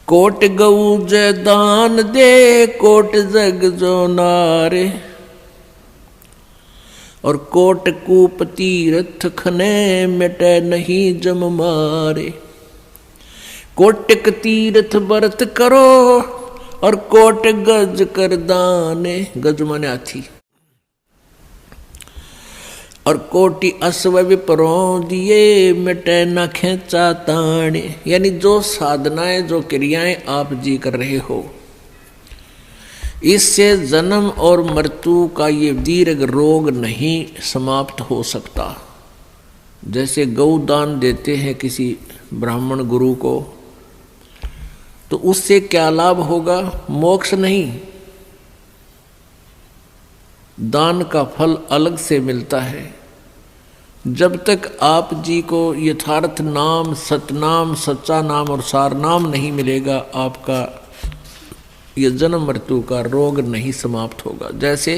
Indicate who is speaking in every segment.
Speaker 1: Coat गऊ जय दान दे कोट जग जो नारे, और कोट कूप तीर्थ खने मिटे नहीं जम मारे। कोटिक तीर्थ व्रत करो और कोट गज कर दाने, गज माने हाथी, और कोटि अश्व विपरों दिए मिटे न खेचा ताने। यानी जो साधनाएं जो क्रियाएं आप जी कर रहे हो, इससे जन्म और मृत्यु का ये दीर्घ रोग नहीं समाप्त हो सकता। जैसे गौ दान देते हैं किसी ब्राह्मण गुरु को, तो उससे क्या लाभ होगा? मोक्ष नहीं, दान का फल अलग से मिलता है। जब तक आप जी को यथार्थ नाम, सतनाम, सच्चा नाम और सार नाम नहीं मिलेगा, आपका ये जन्म मृत्यु का रोग नहीं समाप्त होगा। जैसे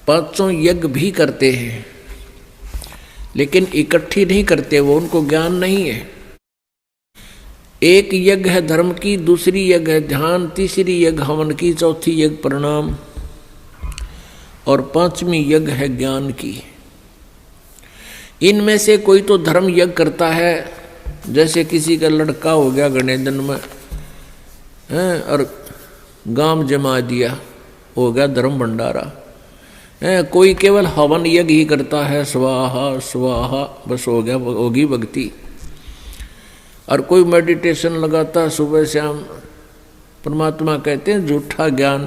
Speaker 1: पांचों यज्ञ भी करते हैं, लेकिन इकट्ठी नहीं करते, वो उनको ज्ञान नहीं है। एक यज्ञ है धर्म की, दूसरी यज्ञ है ध्यान, तीसरी यज्ञ हवन की, चौथी यज्ञ प्रणाम, और पांचवी यज्ञ है ज्ञान की। इनमें से कोई तो धर्म यज्ञ करता है, जैसे किसी का लड़का हो गया गणेश दिन में और गांव जमा दिया, हो गया धर्म भंडारा। कोई केवल हवन यज्ञ ही करता है, स्वाहा स्वाहा, बस हो गया, होगी भक्ति। और कोई मेडिटेशन लगाता है सुबह शाम, परमात्मा कहते हैं झूठा ज्ञान।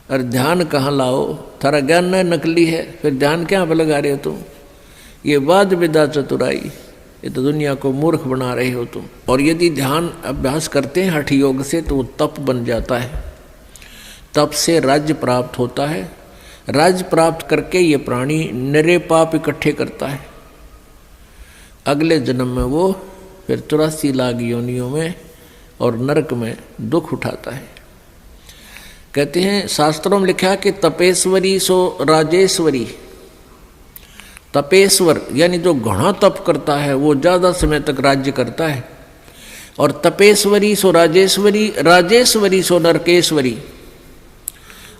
Speaker 1: और ध्यान कहाँ लाओ? थारा ज्ञान न नकली है, फिर ध्यान क्या पर लगा रहे हो तुम? ये वाद विदा चतुराई, ये तो दुनिया को मूर्ख बना रहे हो तुम। और यदि ध्यान अभ्यास करते हैं हठ योग से, तो वो तप बन जाता है। तप से राज्य प्राप्त होता है। राज्य प्राप्त करके ये प्राणी निरे पाप इकट्ठे करता है। अगले जन्म में वो फिर 84 लाख योनियों में और नरक में दुख उठाता है। कहते हैं शास्त्रों में लिखा कि तपेश्वरी सो राजेश्वरी। तपेश्वर यानी जो घना तप करता है वो ज्यादा समय तक राज्य करता है, और तपेश्वरी सो राजेश्वरी, राजेश्वरी सो नरकेश्वरी।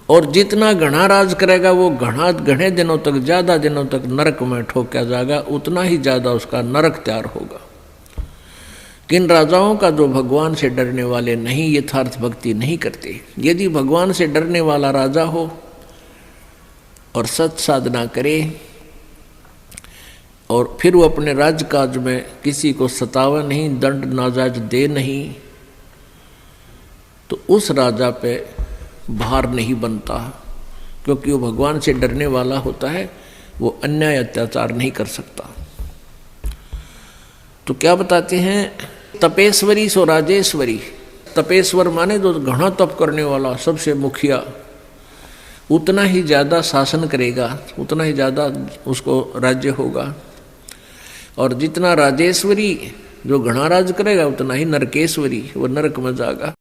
Speaker 1: और जितना घना राज करेगा वो घने दिनों तक, ज्यादा दिनों तक नरक में ठोका जाएगा, उतना ही ज्यादा उसका नरक तैयार होगा। किन राजाओं का जो भगवान से डरने वाले नहीं, यथार्थ भक्ति नहीं करते। यदि भगवान से डरने वाला राजा हो और सत साधना करे, और फिर वो अपने राजकाज में किसी को सतावा नहीं, दंड नाजायज दे नहीं, तो उस राजा पे भार नहीं बनता, क्योंकि वो भगवान से डरने वाला होता है, वो अन्याय अत्याचार नहीं कर सकता। तो क्या बताते हैं? तपेश्वरी सो राजेश्वरी। तपेश्वर माने जो घना तप करने वाला, सबसे मुखिया, उतना ही ज्यादा शासन करेगा, उतना ही ज्यादा उसको राज्य होगा। और जितना राजेश्वरी जो घना राज करेगा, उतना ही नरकेश्वरी, वो नरक में जाएगा।